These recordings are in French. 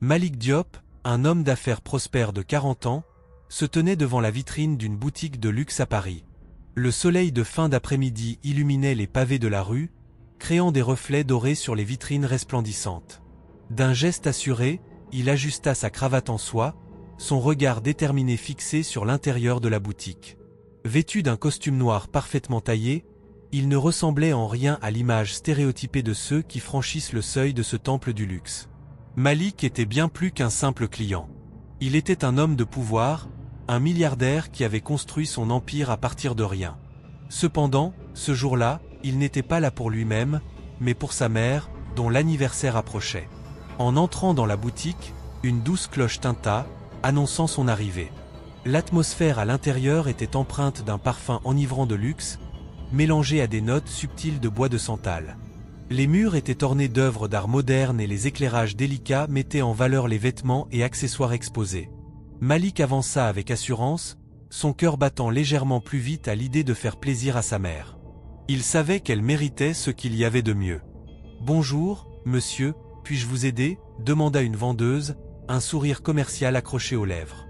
Malik Diop, un homme d'affaires prospère de 40 ans, se tenait devant la vitrine d'une boutique de luxe à Paris. Le soleil de fin d'après-midi illuminait les pavés de la rue, créant des reflets dorés sur les vitrines resplendissantes. D'un geste assuré, il ajusta sa cravate en soie, son regard déterminé fixé sur l'intérieur de la boutique. Vêtu d'un costume noir parfaitement taillé, il ne ressemblait en rien à l'image stéréotypée de ceux qui franchissent le seuil de ce temple du luxe. Malik était bien plus qu'un simple client. Il était un homme de pouvoir, un milliardaire qui avait construit son empire à partir de rien. Cependant, ce jour-là, il n'était pas là pour lui-même, mais pour sa mère, dont l'anniversaire approchait. En entrant dans la boutique, une douce cloche tinta, annonçant son arrivée. L'atmosphère à l'intérieur était empreinte d'un parfum enivrant de luxe, mélangé à des notes subtiles de bois de santal. Les murs étaient ornés d'œuvres d'art moderne et les éclairages délicats mettaient en valeur les vêtements et accessoires exposés. Malik avança avec assurance, son cœur battant légèrement plus vite à l'idée de faire plaisir à sa mère. Il savait qu'elle méritait ce qu'il y avait de mieux. « Bonjour, monsieur, puis-je vous aider ?» demanda une vendeuse, un sourire commercial accroché aux lèvres.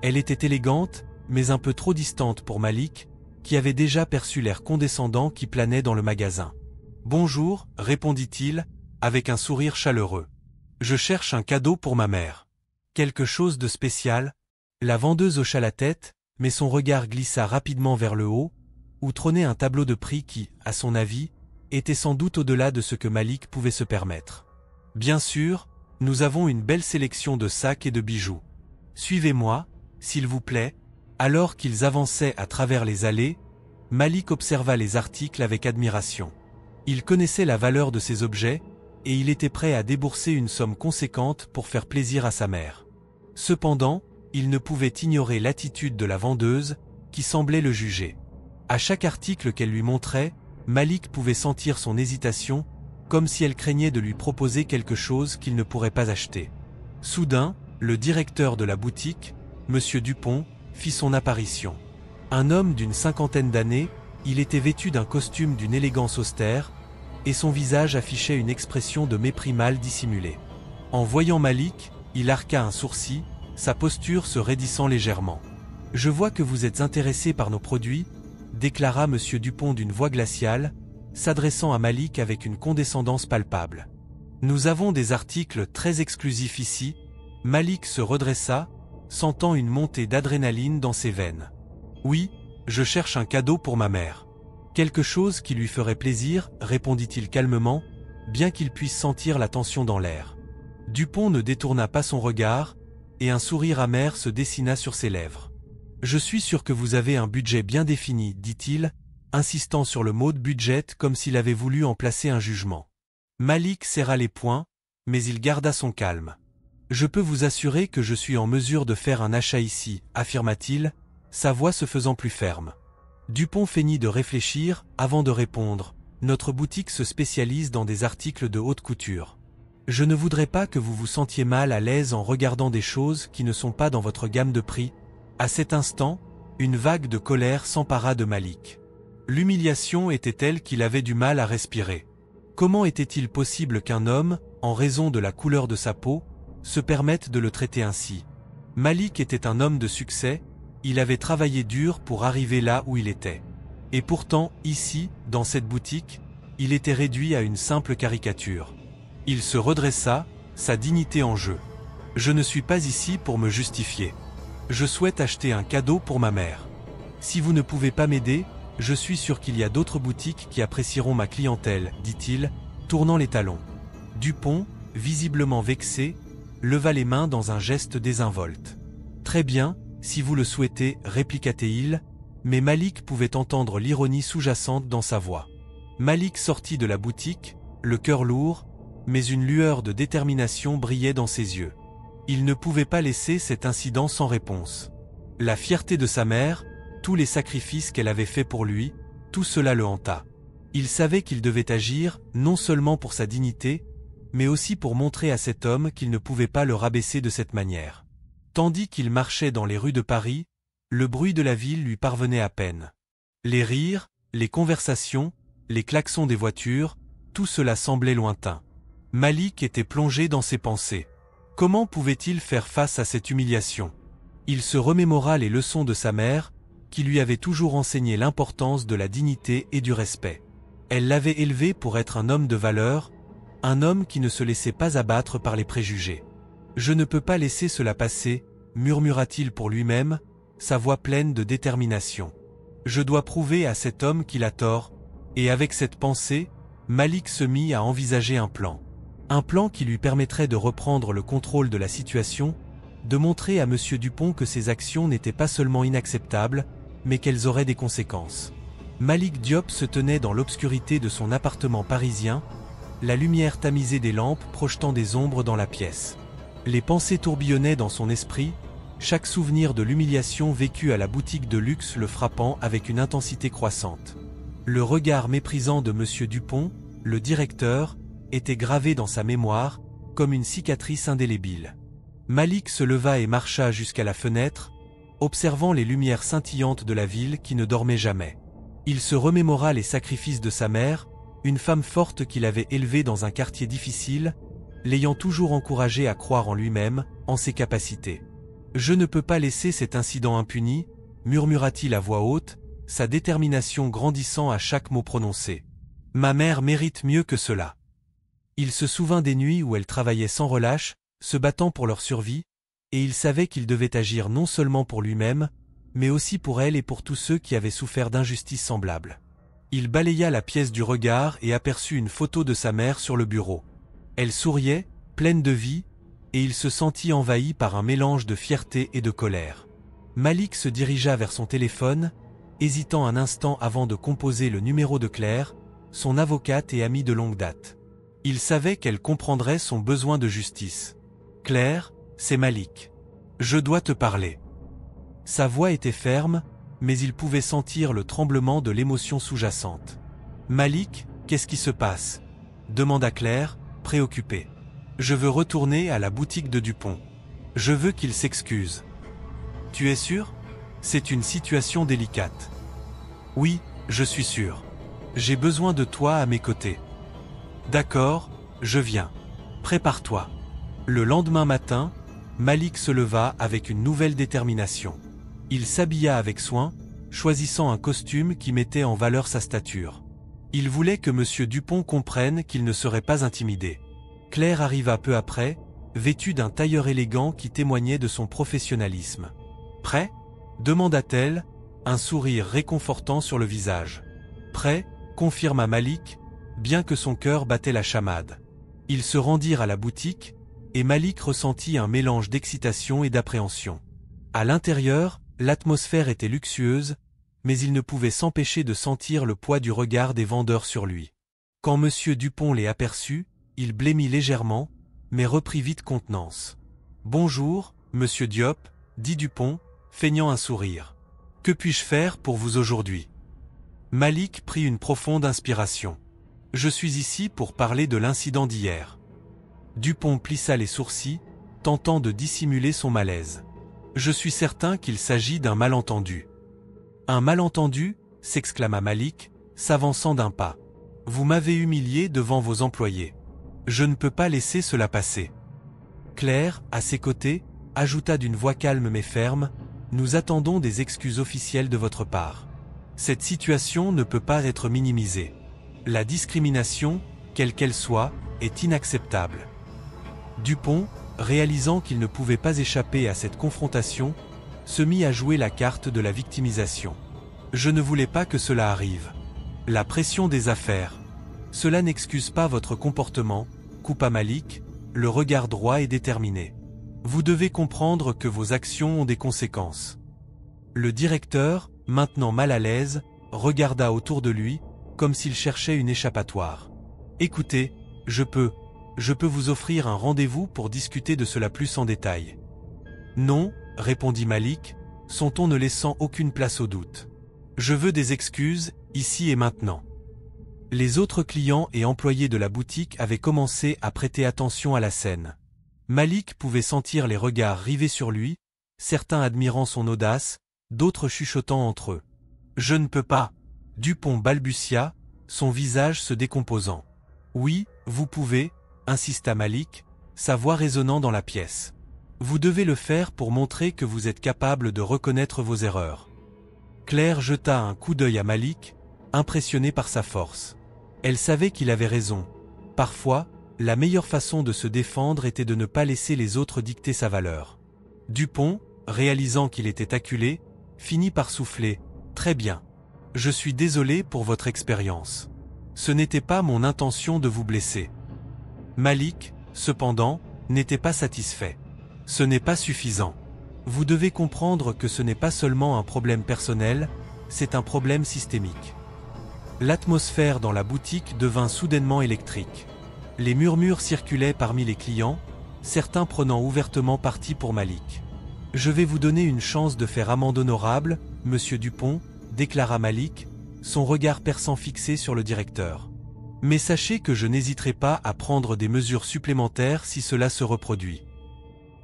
Elle était élégante, mais un peu trop distante pour Malik, qui avait déjà perçu l'air condescendant qui planait dans le magasin. « Bonjour, répondit-il, avec un sourire chaleureux. « Je cherche un cadeau pour ma mère. »« Quelque chose de spécial ?» La vendeuse hocha la tête, mais son regard glissa rapidement vers le haut, où trônait un tableau de prix qui, à son avis, était sans doute au-delà de ce que Malik pouvait se permettre. « Bien sûr, nous avons une belle sélection de sacs et de bijoux. Suivez-moi, s'il vous plaît. » Alors qu'ils avançaient à travers les allées, Malik observa les articles avec admiration. Il connaissait la valeur de ces objets, et il était prêt à débourser une somme conséquente pour faire plaisir à sa mère. Cependant, il ne pouvait ignorer l'attitude de la vendeuse, qui semblait le juger. À chaque article qu'elle lui montrait, Malik pouvait sentir son hésitation, comme si elle craignait de lui proposer quelque chose qu'il ne pourrait pas acheter. Soudain, le directeur de la boutique, M. Dupont, fit son apparition. Un homme d'une cinquantaine d'années, il était vêtu d'un costume d'une élégance austère, et son visage affichait une expression de mépris mal dissimulé. En voyant Malik, il arqua un sourcil, sa posture se raidissant légèrement. « Je vois que vous êtes intéressé par nos produits », déclara M. Dupont d'une voix glaciale, s'adressant à Malik avec une condescendance palpable. « Nous avons des articles très exclusifs ici. » Malik se redressa, sentant une montée d'adrénaline dans ses veines. « Oui, je cherche un cadeau pour ma mère. »« Quelque chose qui lui ferait plaisir, » répondit-il calmement, bien qu'il puisse sentir la tension dans l'air. Dupont ne détourna pas son regard, et un sourire amer se dessina sur ses lèvres. « Je suis sûr que vous avez un budget bien défini, » dit-il, insistant sur le mot de budget comme s'il avait voulu en placer un jugement. Malik serra les poings, mais il garda son calme. « Je peux vous assurer que je suis en mesure de faire un achat ici, » affirma-t-il, sa voix se faisant plus ferme. Dupont feignit de réfléchir avant de répondre. « Notre boutique se spécialise dans des articles de haute couture. Je ne voudrais pas que vous vous sentiez mal à l'aise en regardant des choses qui ne sont pas dans votre gamme de prix. » À cet instant, une vague de colère s'empara de Malik. L'humiliation était telle qu'il avait du mal à respirer. Comment était-il possible qu'un homme, en raison de la couleur de sa peau, se permette de le traiter ainsi? Malik était un homme de succès, il avait travaillé dur pour arriver là où il était. Et pourtant, ici, dans cette boutique, il était réduit à une simple caricature. Il se redressa, sa dignité en jeu. « Je ne suis pas ici pour me justifier. Je souhaite acheter un cadeau pour ma mère. Si vous ne pouvez pas m'aider, je suis sûr qu'il y a d'autres boutiques qui apprécieront ma clientèle, » dit-il, tournant les talons. Dupont, visiblement vexé, leva les mains dans un geste désinvolte. « Très bien, si vous le souhaitez, » répliqua-t-il, mais Malik pouvait entendre l'ironie sous-jacente dans sa voix. Malik sortit de la boutique, le cœur lourd, mais une lueur de détermination brillait dans ses yeux. Il ne pouvait pas laisser cet incident sans réponse. La fierté de sa mère, tous les sacrifices qu'elle avait faits pour lui, tout cela le hanta. Il savait qu'il devait agir, non seulement pour sa dignité, mais aussi pour montrer à cet homme qu'il ne pouvait pas le rabaisser de cette manière. Tandis qu'il marchait dans les rues de Paris, le bruit de la ville lui parvenait à peine. Les rires, les conversations, les klaxons des voitures, tout cela semblait lointain. Malik était plongé dans ses pensées. Comment pouvait-il faire face à cette humiliation? Il se remémora les leçons de sa mère, qui lui avait toujours enseigné l'importance de la dignité et du respect. Elle l'avait élevé pour être un homme de valeur, un homme qui ne se laissait pas abattre par les préjugés. « Je ne peux pas laisser cela passer », murmura-t-il pour lui-même, sa voix pleine de détermination. « Je dois prouver à cet homme qu'il a tort », et avec cette pensée, Malik se mit à envisager un plan. Un plan qui lui permettrait de reprendre le contrôle de la situation, de montrer à M. Dupont que ses actions n'étaient pas seulement inacceptables, mais qu'elles auraient des conséquences. Malik Diop se tenait dans l'obscurité de son appartement parisien, la lumière tamisée des lampes projetant des ombres dans la pièce. Les pensées tourbillonnaient dans son esprit, chaque souvenir de l'humiliation vécue à la boutique de luxe le frappant avec une intensité croissante. Le regard méprisant de M. Dupont, le directeur, était gravé dans sa mémoire, comme une cicatrice indélébile. Malik se leva et marcha jusqu'à la fenêtre, observant les lumières scintillantes de la ville qui ne dormait jamais. Il se remémora les sacrifices de sa mère, une femme forte qu'il avait élevée dans un quartier difficile, l'ayant toujours encouragé à croire en lui-même, en ses capacités. « Je ne peux pas laisser cet incident impuni », murmura-t-il à voix haute, sa détermination grandissant à chaque mot prononcé. « Ma mère mérite mieux que cela. » Il se souvint des nuits où elle travaillait sans relâche, se battant pour leur survie, et il savait qu'il devait agir non seulement pour lui-même, mais aussi pour elle et pour tous ceux qui avaient souffert d'injustices semblables. Il balaya la pièce du regard et aperçut une photo de sa mère sur le bureau. Elle souriait, pleine de vie, et il se sentit envahi par un mélange de fierté et de colère. Malik se dirigea vers son téléphone, hésitant un instant avant de composer le numéro de Claire, son avocate et amie de longue date. Il savait qu'elle comprendrait son besoin de justice. « Claire, c'est Malik. Je dois te parler. » Sa voix était ferme, mais il pouvait sentir le tremblement de l'émotion sous-jacente. « Malik, qu'est-ce qui se passe ?» demanda Claire, préoccupée. « Je veux retourner à la boutique de Dupont. Je veux qu'il s'excuse. »« Tu es sûr ? C'est une situation délicate. »« Oui, je suis sûr. J'ai besoin de toi à mes côtés. »« D'accord, je viens. Prépare-toi. » Le lendemain matin, Malik se leva avec une nouvelle détermination. Il s'habilla avec soin, choisissant un costume qui mettait en valeur sa stature. Il voulait que M. Dupont comprenne qu'il ne serait pas intimidé. Claire arriva peu après, vêtue d'un tailleur élégant qui témoignait de son professionnalisme. « Prêt ?» demanda-t-elle, un sourire réconfortant sur le visage. « Prêt ?» confirma Malik, bien que son cœur battait la chamade. Ils se rendirent à la boutique, et Malik ressentit un mélange d'excitation et d'appréhension. À l'intérieur, l'atmosphère était luxueuse, mais il ne pouvait s'empêcher de sentir le poids du regard des vendeurs sur lui. Quand M. Dupont les aperçut, il blêmit légèrement, mais reprit vite contenance. « Bonjour, Monsieur Diop, » dit Dupont, feignant un sourire. « Que puis-je faire pour vous aujourd'hui ?» Malik prit une profonde inspiration. « Je suis ici pour parler de l'incident d'hier. » Dupont plissa les sourcils, tentant de dissimuler son malaise. « Je suis certain qu'il s'agit d'un malentendu. »« Un malentendu ?» s'exclama Malik, s'avançant d'un pas. « Vous m'avez humilié devant vos employés. Je ne peux pas laisser cela passer. » Claire, à ses côtés, ajouta d'une voix calme mais ferme, « Nous attendons des excuses officielles de votre part. Cette situation ne peut pas être minimisée. La discrimination, quelle qu'elle soit, est inacceptable. » Dupont, réalisant qu'il ne pouvait pas échapper à cette confrontation, se mit à jouer la carte de la victimisation. « Je ne voulais pas que cela arrive. La pression des affaires. Cela n'excuse pas votre comportement, » coupa Malik, le regard droit et déterminé. « Vous devez comprendre que vos actions ont des conséquences. » Le directeur, maintenant mal à l'aise, regarda autour de lui, comme s'il cherchait une échappatoire. « Écoutez, je peux vous offrir un rendez-vous pour discuter de cela plus en détail. »« Non, » répondit Malik, son ton ne laissant aucune place au doute. « Je veux des excuses, ici et maintenant. » Les autres clients et employés de la boutique avaient commencé à prêter attention à la scène. Malik pouvait sentir les regards rivés sur lui, certains admirant son audace, d'autres chuchotant entre eux. « Je ne peux pas. » Dupont balbutia, son visage se décomposant. « Oui, vous pouvez, » insista Malik, sa voix résonnant dans la pièce. Vous devez le faire pour montrer que vous êtes capable de reconnaître vos erreurs. Claire jeta un coup d'œil à Malik, impressionné par sa force. Elle savait qu'il avait raison. Parfois, la meilleure façon de se défendre était de ne pas laisser les autres dicter sa valeur. Dupont, réalisant qu'il était acculé, finit par souffler. « Très bien. Je suis désolé pour votre expérience. Ce n'était pas mon intention de vous blesser. » Malik, cependant, n'était pas satisfait. « Ce n'est pas suffisant. Vous devez comprendre que ce n'est pas seulement un problème personnel, c'est un problème systémique. » L'atmosphère dans la boutique devint soudainement électrique. Les murmures circulaient parmi les clients, certains prenant ouvertement parti pour Malik. « Je vais vous donner une chance de faire amende honorable, monsieur Dupont, » déclara Malik, son regard perçant fixé sur le directeur. « Mais sachez que je n'hésiterai pas à prendre des mesures supplémentaires si cela se reproduit. »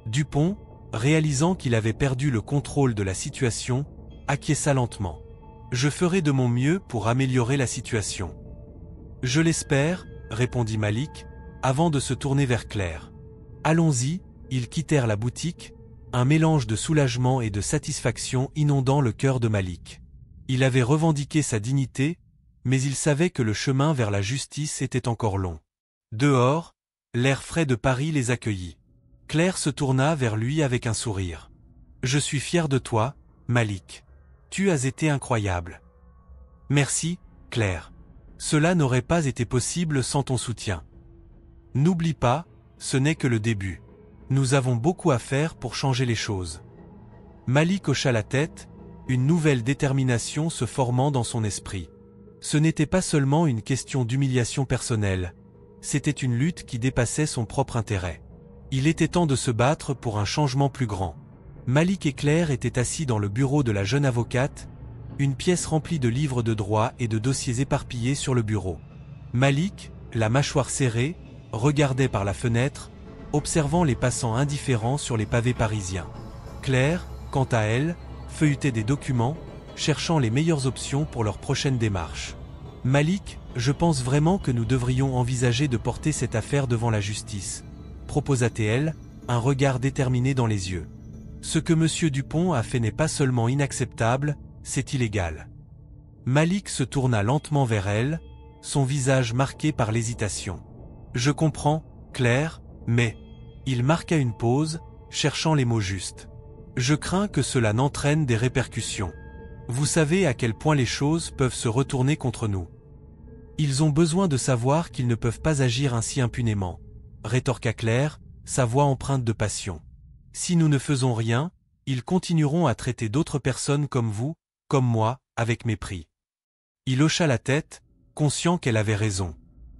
Dupont, réalisant qu'il avait perdu le contrôle de la situation, acquiesça lentement. « Je ferai de mon mieux pour améliorer la situation. »« Je l'espère, » répondit Malik, avant de se tourner vers Claire. « Allons-y », ils quittèrent la boutique, un mélange de soulagement et de satisfaction inondant le cœur de Malik. Il avait revendiqué sa dignité, mais il savait que le chemin vers la justice était encore long. Dehors, l'air frais de Paris les accueillit. Claire se tourna vers lui avec un sourire. « Je suis fier de toi, Malik. Tu as été incroyable. »« Merci, Claire. Cela n'aurait pas été possible sans ton soutien. N'oublie pas, ce n'est que le début. Nous avons beaucoup à faire pour changer les choses. » Malik hocha la tête, une nouvelle détermination se formant dans son esprit. Ce n'était pas seulement une question d'humiliation personnelle, c'était une lutte qui dépassait son propre intérêt. Il était temps de se battre pour un changement plus grand. Malik et Claire étaient assis dans le bureau de la jeune avocate, une pièce remplie de livres de droit et de dossiers éparpillés sur le bureau. Malik, la mâchoire serrée, regardait par la fenêtre, observant les passants indifférents sur les pavés parisiens. Claire, quant à elle, feuilletait des documents, cherchant les meilleures options pour leur prochaine démarche. « Malik, je pense vraiment que nous devrions envisager de porter cette affaire devant la justice, » proposa-t-elle, un regard déterminé dans les yeux. « Ce que M. Dupont a fait n'est pas seulement inacceptable, c'est illégal. » Malik se tourna lentement vers elle, son visage marqué par l'hésitation. « Je comprends, Claire, mais... » Il marqua une pause, cherchant les mots justes. « Je crains que cela n'entraîne des répercussions. Vous savez à quel point les choses peuvent se retourner contre nous. Ils ont besoin de savoir qu'ils ne peuvent pas agir ainsi impunément, » rétorqua Claire, sa voix empreinte de passion. « Si nous ne faisons rien, ils continueront à traiter d'autres personnes comme vous, comme moi, avec mépris. » Il hocha la tête, conscient qu'elle avait raison.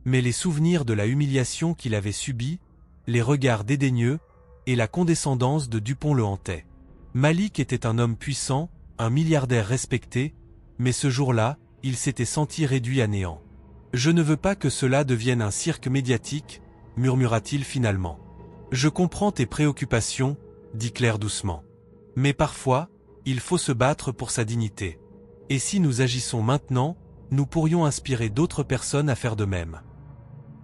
Mais les souvenirs de la humiliation qu'il avait subie, les regards dédaigneux, et la condescendance de Dupont le hantaient. Malik était un homme puissant, un milliardaire respecté, mais ce jour-là, il s'était senti réduit à néant. « Je ne veux pas que cela devienne un cirque médiatique, » murmura-t-il finalement. « Je comprends tes préoccupations, » dit Claire doucement. « Mais parfois, il faut se battre pour sa dignité. Et si nous agissons maintenant, nous pourrions inspirer d'autres personnes à faire de même. »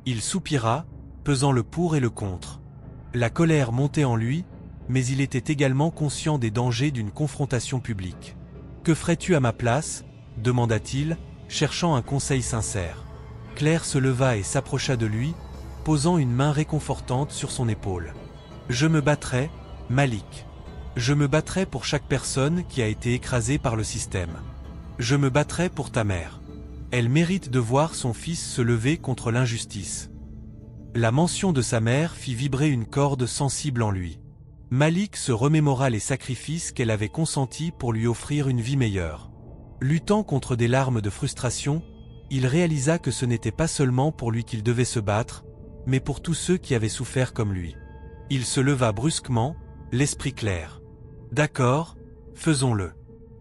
Il soupira, pesant le pour et le contre. La colère montait en lui, mais il était également conscient des dangers d'une confrontation publique. « Que ferais-tu à ma place ?» demanda-t-il, cherchant un conseil sincère. Claire se leva et s'approcha de lui, posant une main réconfortante sur son épaule. « Je me battrai, Malik. Je me battrai pour chaque personne qui a été écrasée par le système. Je me battrai pour ta mère. Elle mérite de voir son fils se lever contre l'injustice. » La mention de sa mère fit vibrer une corde sensible en lui. Malik se remémora les sacrifices qu'elle avait consentis pour lui offrir une vie meilleure. Luttant contre des larmes de frustration, il réalisa que ce n'était pas seulement pour lui qu'il devait se battre, mais pour tous ceux qui avaient souffert comme lui. Il se leva brusquement, l'esprit clair. « D'accord, faisons-le.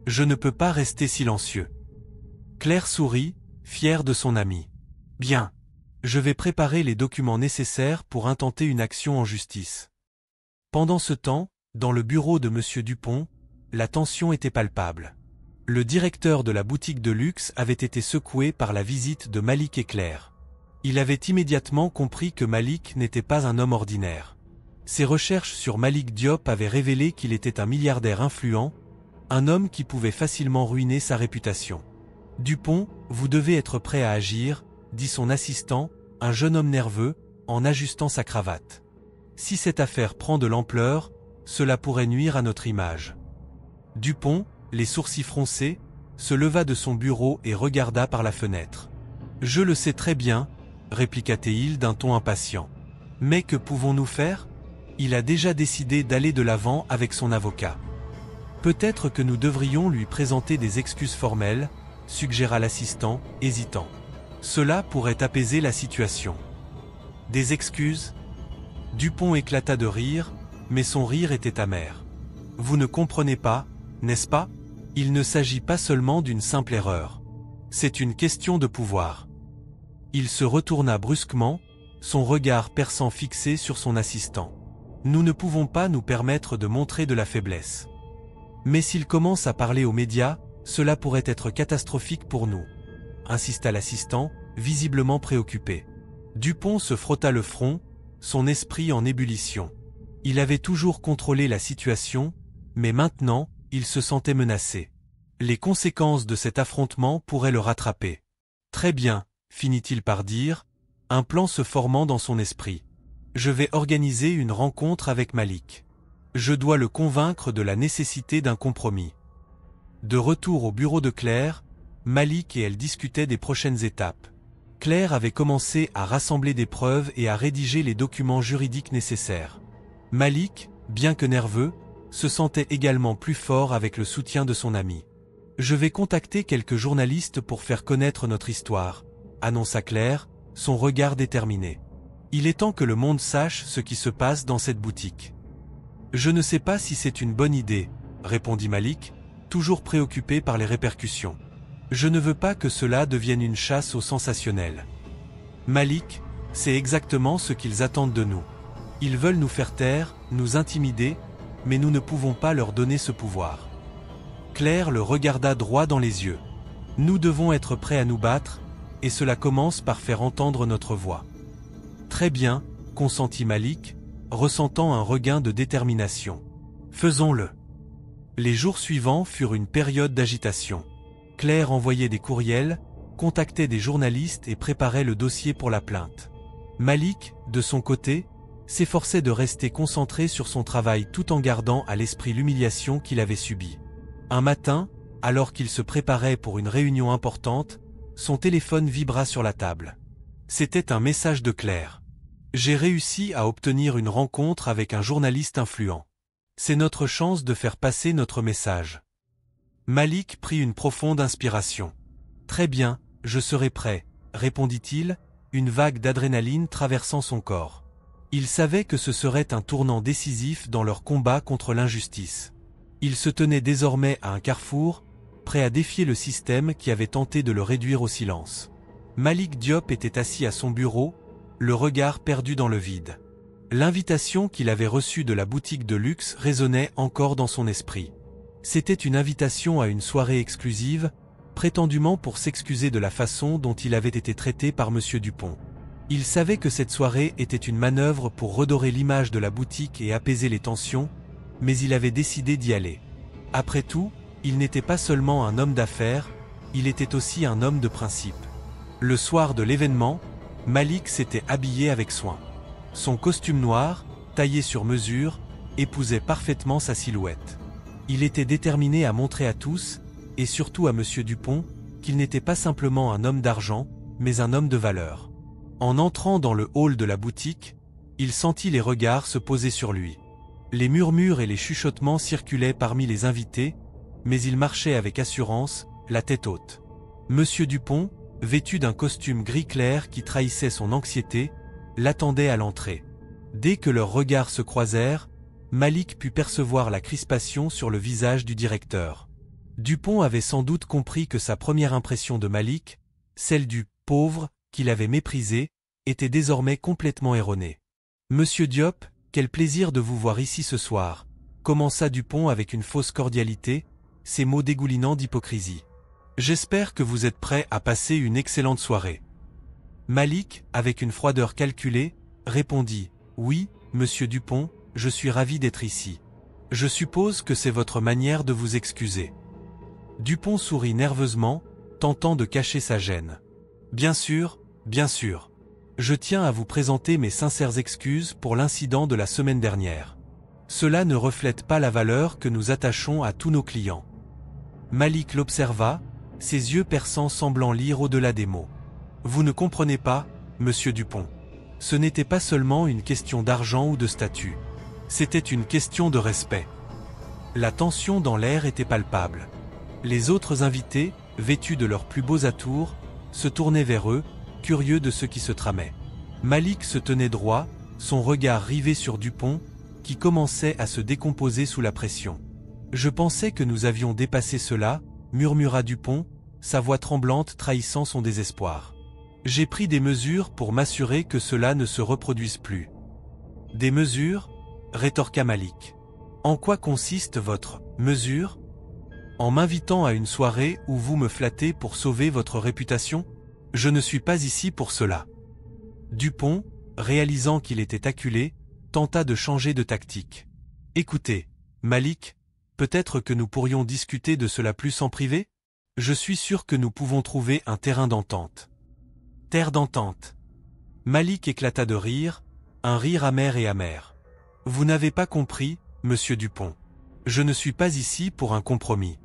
Je ne peux pas rester silencieux. » Claire sourit, fière de son ami. « Bien. Je vais préparer les documents nécessaires pour intenter une action en justice. » Pendant ce temps, dans le bureau de M. Dupont, la tension était palpable. Le directeur de la boutique de luxe avait été secoué par la visite de Malik et Claire. Il avait immédiatement compris que Malik n'était pas un homme ordinaire. Ses recherches sur Malick Diop avaient révélé qu'il était un milliardaire influent, un homme qui pouvait facilement ruiner sa réputation. « Dupont, vous devez être prêt à agir », dit son assistant, un jeune homme nerveux, en ajustant sa cravate. « Si cette affaire prend de l'ampleur, cela pourrait nuire à notre image. » Dupont, les sourcils froncés, se leva de son bureau et regarda par la fenêtre. « Je le sais très bien, » répliqua-t-il d'un ton impatient. « Mais que pouvons-nous faire ? Il a déjà décidé d'aller de l'avant avec son avocat. » « Peut-être que nous devrions lui présenter des excuses formelles, » suggéra l'assistant, hésitant. « Cela pourrait apaiser la situation. » « Des excuses ?» Dupont éclata de rire, mais son rire était amer. « Vous ne comprenez pas, n'est-ce pas ? Il ne s'agit pas seulement d'une simple erreur. C'est une question de pouvoir. » Il se retourna brusquement, son regard perçant fixé sur son assistant. « Nous ne pouvons pas nous permettre de montrer de la faiblesse. Mais s'il commence à parler aux médias, cela pourrait être catastrophique pour nous, » insista l'assistant, visiblement préoccupé. Dupont se frotta le front, son esprit en ébullition. Il avait toujours contrôlé la situation, mais maintenant, il se sentait menacé. Les conséquences de cet affrontement pourraient le rattraper. « Très bien, » finit-il par dire, un plan se formant dans son esprit. « Je vais organiser une rencontre avec Malick. Je dois le convaincre de la nécessité d'un compromis. » De retour au bureau de Claire, Malick et elle discutaient des prochaines étapes. Claire avait commencé à rassembler des preuves et à rédiger les documents juridiques nécessaires. Malick, bien que nerveux, se sentait également plus fort avec le soutien de son ami. « Je vais contacter quelques journalistes pour faire connaître notre histoire, » annonça Claire, son regard déterminé. « Il est temps que le monde sache ce qui se passe dans cette boutique. » « Je ne sais pas si c'est une bonne idée, » répondit Malick, toujours préoccupé par les répercussions. « Je ne veux pas que cela devienne une chasse au sensationnel. » Malick, c'est exactement ce qu'ils attendent de nous. Ils veulent nous faire taire, nous intimider, mais nous ne pouvons pas leur donner ce pouvoir. Claire le regarda droit dans les yeux. « Nous devons être prêts à nous battre, et cela commence par faire entendre notre voix. » « Très bien, » consentit Malick, ressentant un regain de détermination. « Faisons-le. » Les jours suivants furent une période d'agitation. Claire envoyait des courriels, contactait des journalistes et préparait le dossier pour la plainte. Malick, de son côté, s'efforçait de rester concentré sur son travail tout en gardant à l'esprit l'humiliation qu'il avait subie. Un matin, alors qu'il se préparait pour une réunion importante, son téléphone vibra sur la table. C'était un message de Claire. « J'ai réussi à obtenir une rencontre avec un journaliste influent. C'est notre chance de faire passer notre message. » Malick prit une profonde inspiration. « Très bien, je serai prêt, » répondit-il, une vague d'adrénaline traversant son corps. Il savait que ce serait un tournant décisif dans leur combat contre l'injustice. Il se tenait désormais à un carrefour, prêt à défier le système qui avait tenté de le réduire au silence. Malick Diop était assis à son bureau, le regard perdu dans le vide. L'invitation qu'il avait reçue de la boutique de luxe résonnait encore dans son esprit. C'était une invitation à une soirée exclusive, prétendument pour s'excuser de la façon dont il avait été traité par M. Dupont. Il savait que cette soirée était une manœuvre pour redorer l'image de la boutique et apaiser les tensions, mais il avait décidé d'y aller. Après tout, il n'était pas seulement un homme d'affaires, il était aussi un homme de principe. Le soir de l'événement, Malick s'était habillé avec soin. Son costume noir, taillé sur mesure, épousait parfaitement sa silhouette. Il était déterminé à montrer à tous, et surtout à M. Dupont, qu'il n'était pas simplement un homme d'argent, mais un homme de valeur. En entrant dans le hall de la boutique, il sentit les regards se poser sur lui. Les murmures et les chuchotements circulaient parmi les invités, mais il marchait avec assurance, la tête haute. M. Dupont, vêtu d'un costume gris clair qui trahissait son anxiété, l'attendait à l'entrée. Dès que leurs regards se croisèrent, Malick put percevoir la crispation sur le visage du directeur. Dupont avait sans doute compris que sa première impression de Malick, celle du « pauvre » qu'il avait méprisé, était désormais complètement erronée. « Monsieur Diop, quel plaisir de vous voir ici ce soir », commença Dupont avec une fausse cordialité, ses mots dégoulinant d'hypocrisie. « J'espère que vous êtes prêt à passer une excellente soirée. » Malick, avec une froideur calculée, répondit « Oui, monsieur Dupont, je suis ravi d'être ici. Je suppose que c'est votre manière de vous excuser. Dupont sourit nerveusement, tentant de cacher sa gêne. Bien sûr, bien sûr. Je tiens à vous présenter mes sincères excuses pour l'incident de la semaine dernière. Cela ne reflète pas la valeur que nous attachons à tous nos clients. Malik l'observa, ses yeux perçants semblant lire au-delà des mots. Vous ne comprenez pas, monsieur Dupont. Ce n'était pas seulement une question d'argent ou de statut. C'était une question de respect. La tension dans l'air était palpable. Les autres invités, vêtus de leurs plus beaux atours, se tournaient vers eux, curieux de ce qui se tramait. Malik se tenait droit, son regard rivé sur Dupont, qui commençait à se décomposer sous la pression. Je pensais que nous avions dépassé cela, murmura Dupont, sa voix tremblante trahissant son désespoir. J'ai pris des mesures pour m'assurer que cela ne se reproduise plus. Des mesures ? Rétorqua Malik. En quoi consiste votre mesure ? En m'invitant à une soirée où vous me flattez pour sauver votre réputation ? Je ne suis pas ici pour cela. Dupont, réalisant qu'il était acculé, tenta de changer de tactique. Écoutez, Malik, peut-être que nous pourrions discuter de cela plus en privé ? Je suis sûr que nous pouvons trouver un terrain d'entente. Terre d'entente. Malik éclata de rire, un rire amer et amer. Vous n'avez pas compris, monsieur Dupont. Je ne suis pas ici pour un compromis.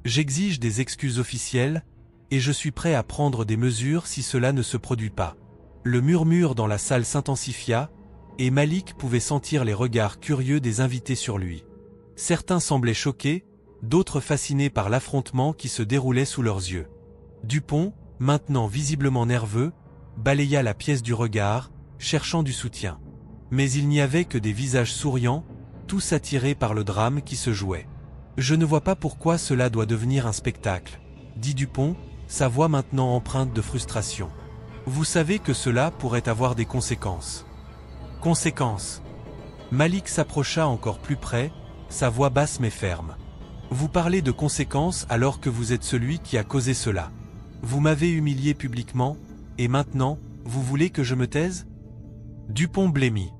J'exige des excuses officielles, et je suis prêt à prendre des mesures si cela ne se produit pas. Le murmure dans la salle s'intensifia, et Malik pouvait sentir les regards curieux des invités sur lui. Certains semblaient choqués, d'autres fascinés par l'affrontement qui se déroulait sous leurs yeux. Dupont, maintenant visiblement nerveux, balaya la pièce du regard, cherchant du soutien. Mais il n'y avait que des visages souriants, tous attirés par le drame qui se jouait. « Je ne vois pas pourquoi cela doit devenir un spectacle », dit Dupont, sa voix maintenant empreinte de frustration. « Vous savez que cela pourrait avoir des conséquences. » Conséquences. Malik s'approcha encore plus près, sa voix basse mais ferme. « Vous parlez de conséquences alors que vous êtes celui qui a causé cela. Vous m'avez humilié publiquement, et maintenant, vous voulez que je me taise ?» Dupont blêmit.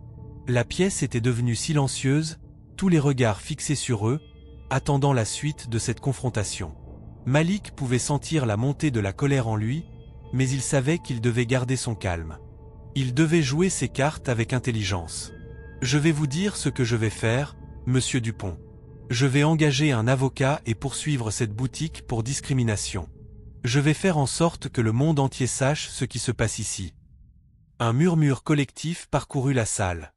La pièce était devenue silencieuse, tous les regards fixés sur eux, attendant la suite de cette confrontation. Malik pouvait sentir la montée de la colère en lui, mais il savait qu'il devait garder son calme. Il devait jouer ses cartes avec intelligence. « Je vais vous dire ce que je vais faire, monsieur Dupont. Je vais engager un avocat et poursuivre cette boutique pour discrimination. Je vais faire en sorte que le monde entier sache ce qui se passe ici. » Un murmure collectif parcourut la salle.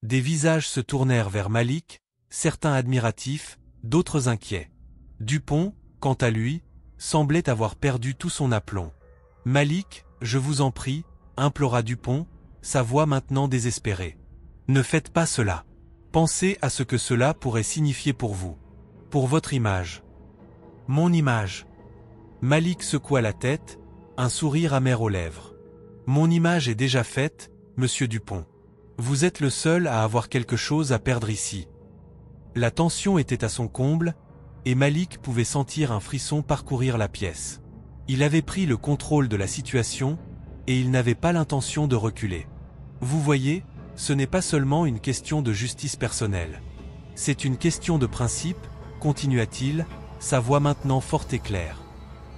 Des visages se tournèrent vers Malik, certains admiratifs, d'autres inquiets. Dupont, quant à lui, semblait avoir perdu tout son aplomb. « Malik, je vous en prie, » implora Dupont, sa voix maintenant désespérée. « Ne faites pas cela. Pensez à ce que cela pourrait signifier pour vous. Pour votre image. »« Mon image ?» Malik secoua la tête, un sourire amer aux lèvres. « Mon image est déjà faite, monsieur Dupont. Vous êtes le seul à avoir quelque chose à perdre ici. » La tension était à son comble, et Malik pouvait sentir un frisson parcourir la pièce. Il avait pris le contrôle de la situation, et il n'avait pas l'intention de reculer. « Vous voyez, ce n'est pas seulement une question de justice personnelle. C'est une question de principe, continua-t-il, sa voix maintenant forte et claire.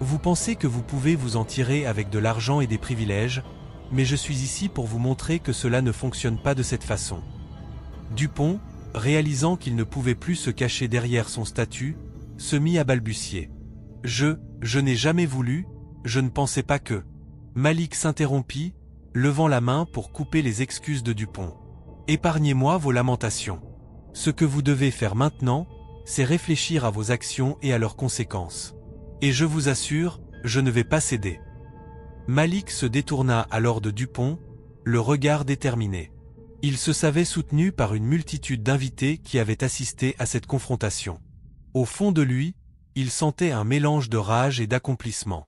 Vous pensez que vous pouvez vous en tirer avec de l'argent et des privilèges, mais je suis ici pour vous montrer que cela ne fonctionne pas de cette façon. » Dupont, réalisant qu'il ne pouvait plus se cacher derrière son statut, se mit à balbutier. « Je n'ai jamais voulu, je ne pensais pas que... » Malik s'interrompit, levant la main pour couper les excuses de Dupont. « Épargnez-moi vos lamentations. Ce que vous devez faire maintenant, c'est réfléchir à vos actions et à leurs conséquences. Et je vous assure, je ne vais pas céder. » Malik se détourna alors de Dupont, le regard déterminé. Il se savait soutenu par une multitude d'invités qui avaient assisté à cette confrontation. Au fond de lui, il sentait un mélange de rage et d'accomplissement.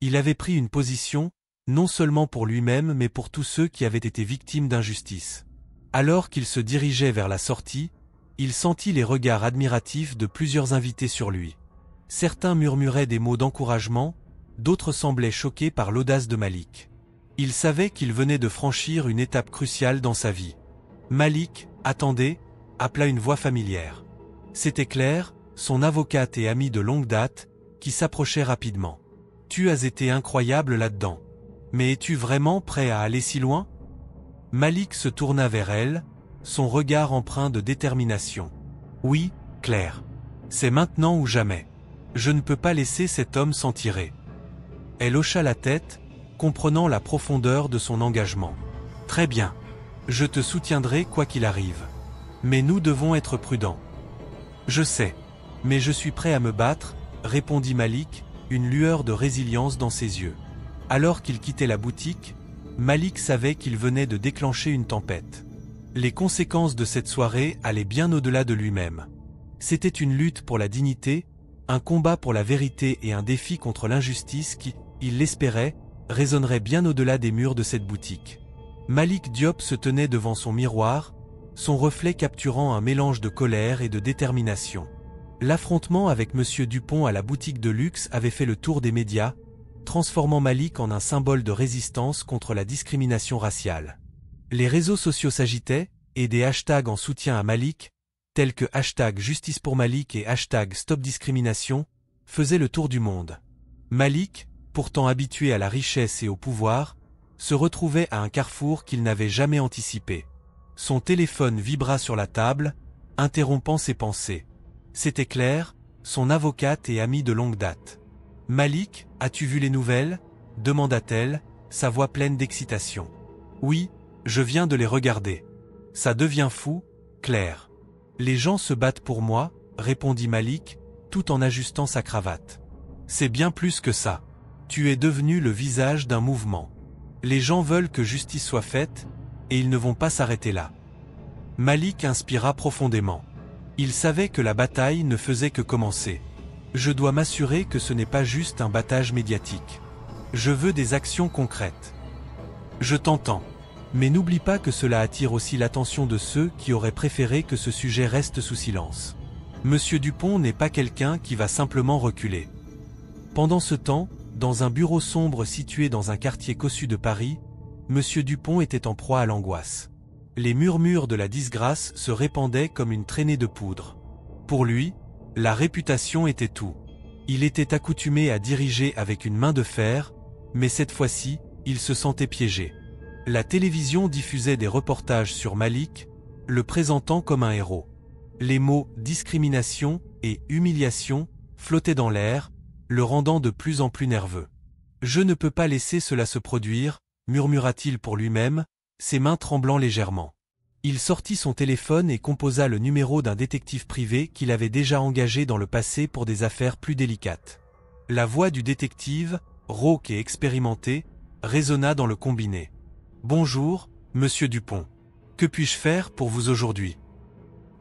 Il avait pris une position, non seulement pour lui-même mais pour tous ceux qui avaient été victimes d'injustice. Alors qu'il se dirigeait vers la sortie, il sentit les regards admiratifs de plusieurs invités sur lui. Certains murmuraient des mots d'encouragement, d'autres semblaient choqués par l'audace de Malik. Il savait qu'il venait de franchir une étape cruciale dans sa vie. « Malik, attendez » appela une voix familière. C'était Claire, son avocate et amie de longue date, qui s'approchait rapidement. « Tu as été incroyable là-dedans. Mais es-tu vraiment prêt à aller si loin ?» Malik se tourna vers elle, son regard empreint de détermination. « Oui, Claire. C'est maintenant ou jamais. Je ne peux pas laisser cet homme s'en tirer. » Elle hocha la tête, comprenant la profondeur de son engagement. « Très bien. Je te soutiendrai quoi qu'il arrive. Mais nous devons être prudents. »« Je sais. Mais je suis prêt à me battre, » répondit Malik, une lueur de résilience dans ses yeux. Alors qu'il quittait la boutique, Malik savait qu'il venait de déclencher une tempête. Les conséquences de cette soirée allaient bien au-delà de lui-même. C'était une lutte pour la dignité, un combat pour la vérité et un défi contre l'injustice qui, il l'espérait, résonnerait bien au-delà des murs de cette boutique. Malik Diop se tenait devant son miroir, son reflet capturant un mélange de colère et de détermination. L'affrontement avec Monsieur Dupont à la boutique de luxe avait fait le tour des médias, transformant Malik en un symbole de résistance contre la discrimination raciale. Les réseaux sociaux s'agitaient, et des hashtags en soutien à Malik, tels que #Justice pour Malik et #StopDiscrimination, faisaient le tour du monde. Malik, pourtant habitué à la richesse et au pouvoir, se retrouvait à un carrefour qu'il n'avait jamais anticipé. Son téléphone vibra sur la table, interrompant ses pensées. C'était Claire, son avocate et amie de longue date. « Malik, as-tu vu les nouvelles ?» demanda-t-elle, sa voix pleine d'excitation. « Oui, je viens de les regarder. Ça devient fou, Claire. »« Les gens se battent pour moi, » répondit Malik, tout en ajustant sa cravate. « C'est bien plus que ça. Tu es devenu le visage d'un mouvement. Les gens veulent que justice soit faite, et ils ne vont pas s'arrêter là. » Malik inspira profondément. Il savait que la bataille ne faisait que commencer. « Je dois m'assurer que ce n'est pas juste un battage médiatique. Je veux des actions concrètes. »« Je t'entends. Mais n'oublie pas que cela attire aussi l'attention de ceux qui auraient préféré que ce sujet reste sous silence. Monsieur Dupont n'est pas quelqu'un qui va simplement reculer. » Pendant ce temps, dans un bureau sombre situé dans un quartier cossu de Paris, Monsieur Dupont était en proie à l'angoisse. Les murmures de la disgrâce se répandaient comme une traînée de poudre. Pour lui, la réputation était tout. Il était accoutumé à diriger avec une main de fer, mais cette fois-ci, il se sentait piégé. La télévision diffusait des reportages sur Malik, le présentant comme un héros. Les mots « discrimination » et « humiliation » flottaient dans l'air, le rendant de plus en plus nerveux. « Je ne peux pas laisser cela se produire », murmura-t-il pour lui-même, ses mains tremblant légèrement. Il sortit son téléphone et composa le numéro d'un détective privé qu'il avait déjà engagé dans le passé pour des affaires plus délicates. La voix du détective, rauque et expérimentée, résonna dans le combiné. « Bonjour, Monsieur Dupont. Que puis-je faire pour vous aujourd'hui ?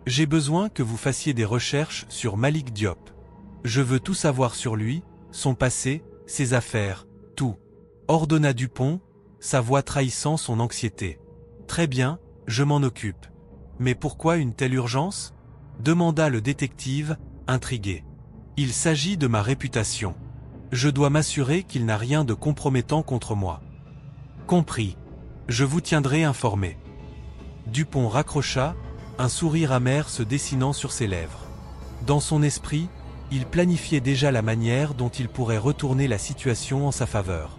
J'ai besoin que vous fassiez des recherches sur Malik Diop. Je veux tout savoir sur lui, son passé, ses affaires, tout. » ordonna Dupont, sa voix trahissant son anxiété. « Très bien, je m'en occupe. Mais pourquoi une telle urgence ? » demanda le détective, intrigué. « Il s'agit de ma réputation. Je dois m'assurer qu'il n'a rien de compromettant contre moi. »« Compris. Je vous tiendrai informé. » Dupont raccrocha, un sourire amer se dessinant sur ses lèvres. Dans son esprit, il planifiait déjà la manière dont il pourrait retourner la situation en sa faveur.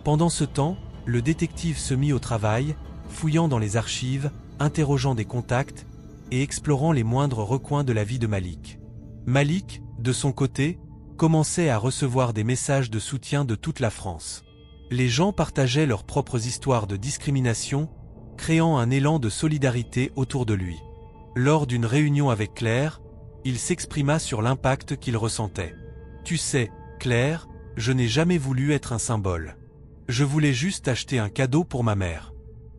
Pendant ce temps, le détective se mit au travail, fouillant dans les archives, interrogeant des contacts et explorant les moindres recoins de la vie de Malik. Malik, de son côté, commençait à recevoir des messages de soutien de toute la France. Les gens partageaient leurs propres histoires de discrimination, créant un élan de solidarité autour de lui. Lors d'une réunion avec Claire, il s'exprima sur l'impact qu'il ressentait. « Tu sais, Claire, je n'ai jamais voulu être un symbole. Je voulais juste acheter un cadeau pour ma mère.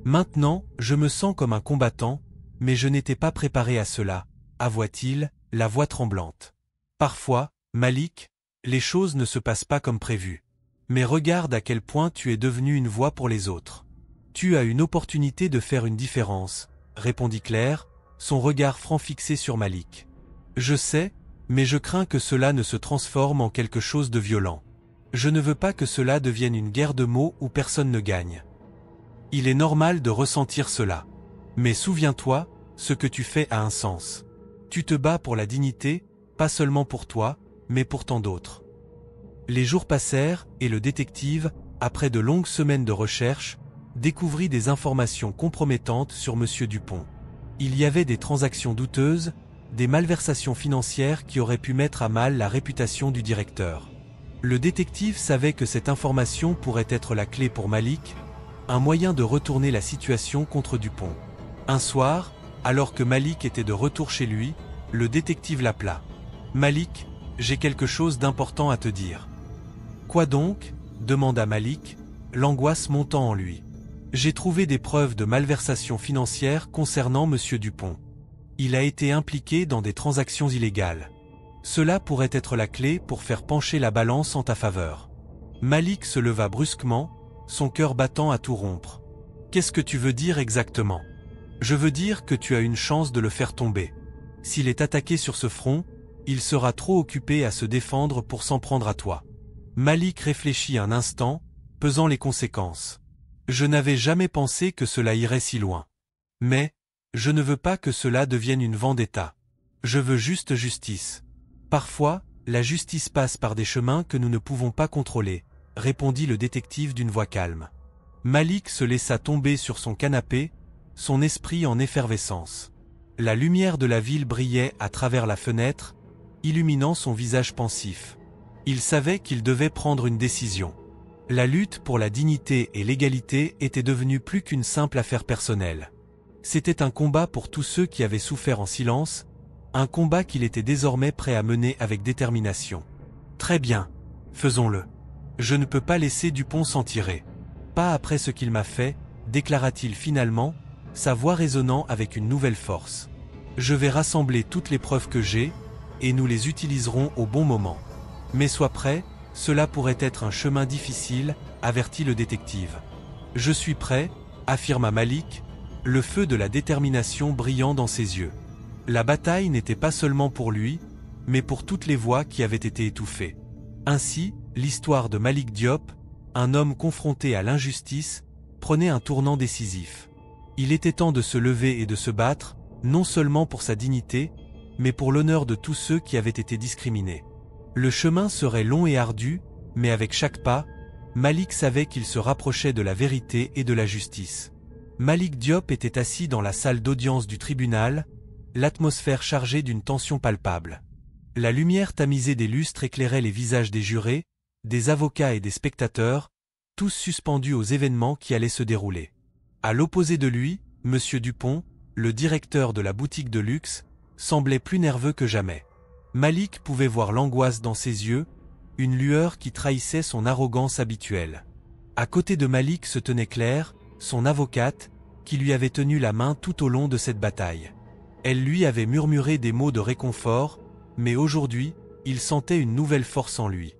Maintenant, je me sens comme un combattant, mais je n'étais pas préparé à cela, » avoua-t-il, la voix tremblante. Parfois, Malik, les choses ne se passent pas comme prévu. Mais regarde à quel point tu es devenu une voix pour les autres. Tu as une opportunité de faire une différence, répondit Claire, son regard franc fixé sur Malik. Je sais, mais je crains que cela ne se transforme en quelque chose de violent. Je ne veux pas que cela devienne une guerre de mots où personne ne gagne. Il est normal de ressentir cela. Mais souviens-toi, ce que tu fais a un sens. Tu te bats pour la dignité, pas seulement pour toi, mais pour tant d'autres. » Les jours passèrent et le détective, après de longues semaines de recherche, découvrit des informations compromettantes sur M. Dupont. Il y avait des transactions douteuses, des malversations financières qui auraient pu mettre à mal la réputation du directeur. Le détective savait que cette information pourrait être la clé pour Malik, un moyen de retourner la situation contre Dupont. Un soir, alors que Malik était de retour chez lui, le détective l'appela. « Malik, j'ai quelque chose d'important à te dire. »« Quoi donc ?» demanda Malik, l'angoisse montant en lui. « J'ai trouvé des preuves de malversation financière concernant M. Dupont. Il a été impliqué dans des transactions illégales. Cela pourrait être la clé pour faire pencher la balance en ta faveur. » Malik se leva brusquement, son cœur battant à tout rompre. « Qu'est-ce que tu veux dire exactement ? » ?»« Je veux dire que tu as une chance de le faire tomber. S'il est attaqué sur ce front, il sera trop occupé à se défendre pour s'en prendre à toi. » Malik réfléchit un instant, pesant les conséquences. « Je n'avais jamais pensé que cela irait si loin. Mais, je ne veux pas que cela devienne une vendetta. Je veux juste justice. Parfois, la justice passe par des chemins que nous ne pouvons pas contrôler, » répondit le détective d'une voix calme. Malik se laissa tomber sur son canapé, son esprit en effervescence. La lumière de la ville brillait à travers la fenêtre, illuminant son visage pensif. Il savait qu'il devait prendre une décision. La lutte pour la dignité et l'égalité était devenue plus qu'une simple affaire personnelle. C'était un combat pour tous ceux qui avaient souffert en silence, un combat qu'il était désormais prêt à mener avec détermination. « Très bien, faisons-le. Je ne peux pas laisser Dupont s'en tirer. Pas après ce qu'il m'a fait, » déclara-t-il finalement, sa voix résonnant avec une nouvelle force. « Je vais rassembler toutes les preuves que j'ai, et nous les utiliserons au bon moment. Mais sois prêt, cela pourrait être un chemin difficile, » avertit le détective. « Je suis prêt, » affirma Malik, le feu de la détermination brillant dans ses yeux. La bataille n'était pas seulement pour lui, mais pour toutes les voix qui avaient été étouffées. Ainsi, l'histoire de Malik Diop, un homme confronté à l'injustice, prenait un tournant décisif. Il était temps de se lever et de se battre, non seulement pour sa dignité, mais pour l'honneur de tous ceux qui avaient été discriminés. Le chemin serait long et ardu, mais avec chaque pas, Malik savait qu'il se rapprochait de la vérité et de la justice. Malik Diop était assis dans la salle d'audience du tribunal, l'atmosphère chargée d'une tension palpable. La lumière tamisée des lustres éclairait les visages des jurés, des avocats et des spectateurs, tous suspendus aux événements qui allaient se dérouler. À l'opposé de lui, M. Dupont, le directeur de la boutique de luxe, semblait plus nerveux que jamais. Malik pouvait voir l'angoisse dans ses yeux, une lueur qui trahissait son arrogance habituelle. À côté de Malik se tenait Claire, son avocate, qui lui avait tenu la main tout au long de cette bataille. Elle lui avait murmuré des mots de réconfort, mais aujourd'hui, il sentait une nouvelle force en lui.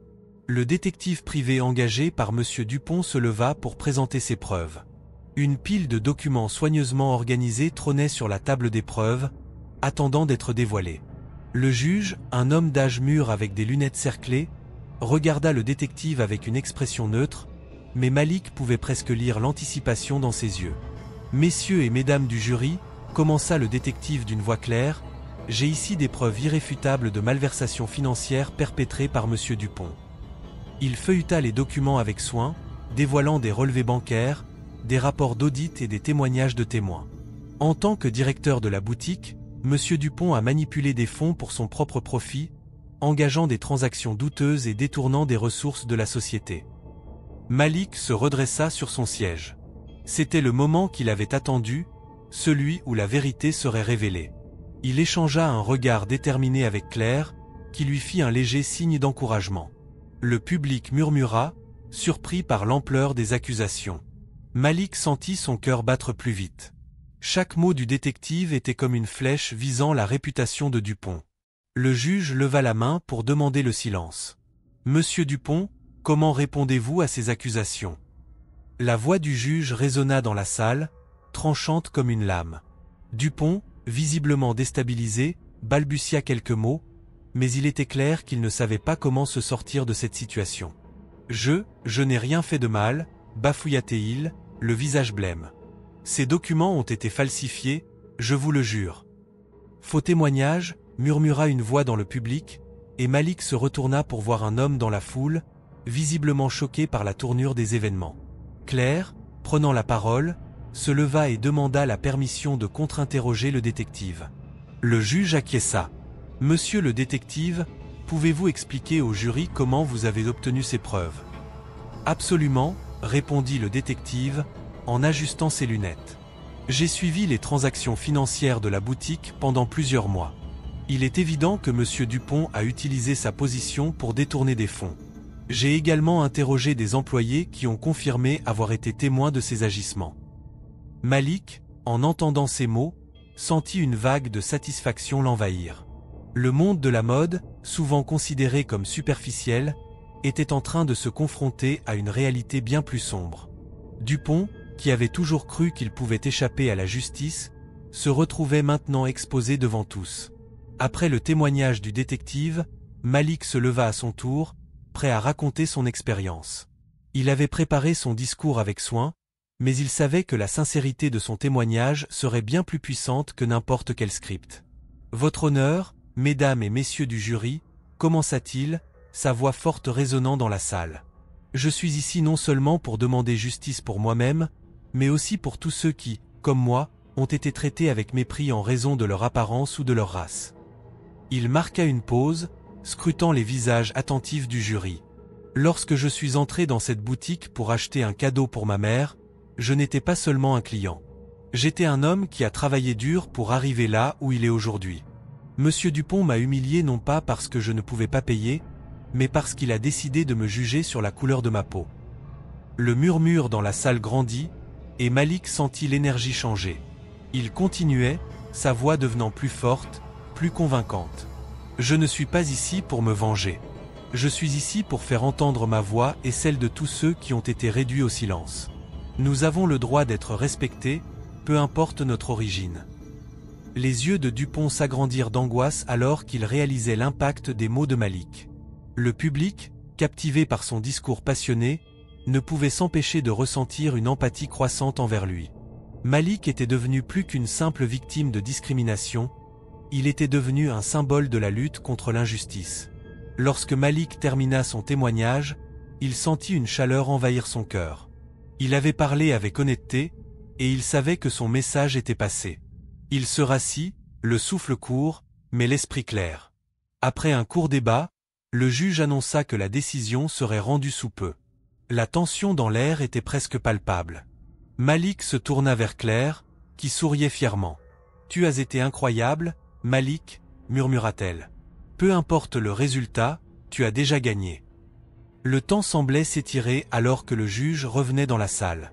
Le détective privé engagé par M. Dupont se leva pour présenter ses preuves. Une pile de documents soigneusement organisés trônait sur la table des preuves, attendant d'être dévoilée. Le juge, un homme d'âge mûr avec des lunettes cerclées, regarda le détective avec une expression neutre, mais Malik pouvait presque lire l'anticipation dans ses yeux. « Messieurs et mesdames du jury, » commença le détective d'une voix claire, « j'ai ici des preuves irréfutables de malversation financière perpétrée par M. Dupont. » Il feuilleta les documents avec soin, dévoilant des relevés bancaires, des rapports d'audit et des témoignages de témoins. En tant que directeur de la boutique, M. Dupont a manipulé des fonds pour son propre profit, engageant des transactions douteuses et détournant des ressources de la société. Malik se redressa sur son siège. C'était le moment qu'il avait attendu, celui où la vérité serait révélée. Il échangea un regard déterminé avec Claire, qui lui fit un léger signe d'encouragement. Le public murmura, surpris par l'ampleur des accusations. Malik sentit son cœur battre plus vite. Chaque mot du détective était comme une flèche visant la réputation de Dupont. Le juge leva la main pour demander le silence. « Monsieur Dupont, comment répondez-vous à ces accusations ?» La voix du juge résonna dans la salle, tranchante comme une lame. Dupont, visiblement déstabilisé, balbutia quelques mots, mais il était clair qu'il ne savait pas comment se sortir de cette situation. « Je n'ai rien fait de mal » bafouilla-t-il, le visage blême. « Ces documents ont été falsifiés, Je vous le jure. Faux témoignage, murmura une voix dans le public, et Malik se retourna pour voir un homme dans la foule, visiblement choqué par la tournure des événements. Claire, prenant la parole, se leva et demanda la permission de contre-interroger le détective. Le juge acquiesça. « Monsieur le détective, pouvez-vous expliquer au jury comment vous avez obtenu ces preuves ?» « Absolument, » répondit le détective, en ajustant ses lunettes. « J'ai suivi les transactions financières de la boutique pendant plusieurs mois. Il est évident que Monsieur Dupont a utilisé sa position pour détourner des fonds. J'ai également interrogé des employés qui ont confirmé avoir été témoins de ces agissements. » Malik, en entendant ces mots, sentit une vague de satisfaction l'envahir. Le monde de la mode, souvent considéré comme superficiel, était en train de se confronter à une réalité bien plus sombre. Dupont, qui avait toujours cru qu'il pouvait échapper à la justice, se retrouvait maintenant exposé devant tous. Après le témoignage du détective, Malik se leva à son tour, prêt à raconter son expérience. Il avait préparé son discours avec soin, mais il savait que la sincérité de son témoignage serait bien plus puissante que n'importe quel script. « Votre honneur, mesdames et messieurs du jury, » commença-t-il, sa voix forte résonnant dans la salle. « Je suis ici non seulement pour demander justice pour moi-même, mais aussi pour tous ceux qui, comme moi, ont été traités avec mépris en raison de leur apparence ou de leur race. » Il marqua une pause, scrutant les visages attentifs du jury. « Lorsque je suis entré dans cette boutique pour acheter un cadeau pour ma mère, je n'étais pas seulement un client. J'étais un homme qui a travaillé dur pour arriver là où il est aujourd'hui. Monsieur Dupont m'a humilié non pas parce que je ne pouvais pas payer, mais parce qu'il a décidé de me juger sur la couleur de ma peau. » Le murmure dans la salle grandit, et Malik sentit l'énergie changer. Il continuait, sa voix devenant plus forte, plus convaincante. « Je ne suis pas ici pour me venger. Je suis ici pour faire entendre ma voix et celle de tous ceux qui ont été réduits au silence. Nous avons le droit d'être respectés, peu importe notre origine. » Les yeux de Dupont s'agrandirent d'angoisse alors qu'il réalisait l'impact des mots de Malik. Le public, captivé par son discours passionné, ne pouvait s'empêcher de ressentir une empathie croissante envers lui. Malik était devenu plus qu'une simple victime de discrimination, il était devenu un symbole de la lutte contre l'injustice. Lorsque Malik termina son témoignage, il sentit une chaleur envahir son cœur. Il avait parlé avec honnêteté, et il savait que son message était passé. Il se rassit, le souffle court, mais l'esprit clair. Après un court débat, le juge annonça que la décision serait rendue sous peu. La tension dans l'air était presque palpable. Malik se tourna vers Claire, qui souriait fièrement. « Tu as été incroyable, Malik, » murmura-t-elle. « Peu importe le résultat, tu as déjà gagné. » Le temps semblait s'étirer alors que le juge revenait dans la salle.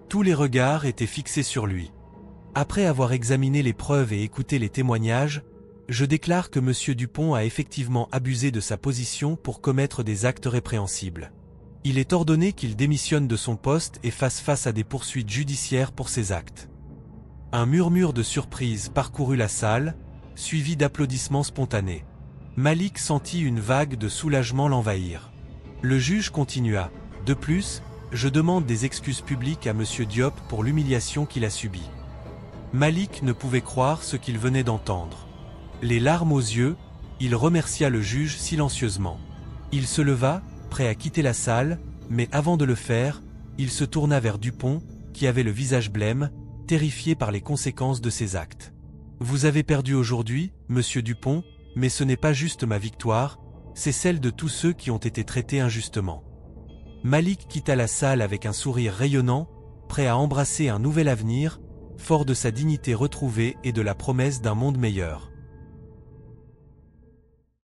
Tous les regards étaient fixés sur lui. « Après avoir examiné les preuves et écouté les témoignages, je déclare que M. Dupont a effectivement abusé de sa position pour commettre des actes répréhensibles. Il est ordonné qu'il démissionne de son poste et fasse face à des poursuites judiciaires pour ses actes. » Un murmure de surprise parcourut la salle, suivi d'applaudissements spontanés. Malik sentit une vague de soulagement l'envahir. Le juge continua. « De plus, je demande des excuses publiques à M. Diop pour l'humiliation qu'il a subie. » Malik ne pouvait croire ce qu'il venait d'entendre. Les larmes aux yeux, il remercia le juge silencieusement. Il se leva, prêt à quitter la salle, mais avant de le faire, il se tourna vers Dupont, qui avait le visage blême, terrifié par les conséquences de ses actes. « Vous avez perdu aujourd'hui, Monsieur Dupont, mais ce n'est pas juste ma victoire, c'est celle de tous ceux qui ont été traités injustement. » Malik quitta la salle avec un sourire rayonnant, prêt à embrasser un nouvel avenir, fort de sa dignité retrouvée et de la promesse d'un monde meilleur.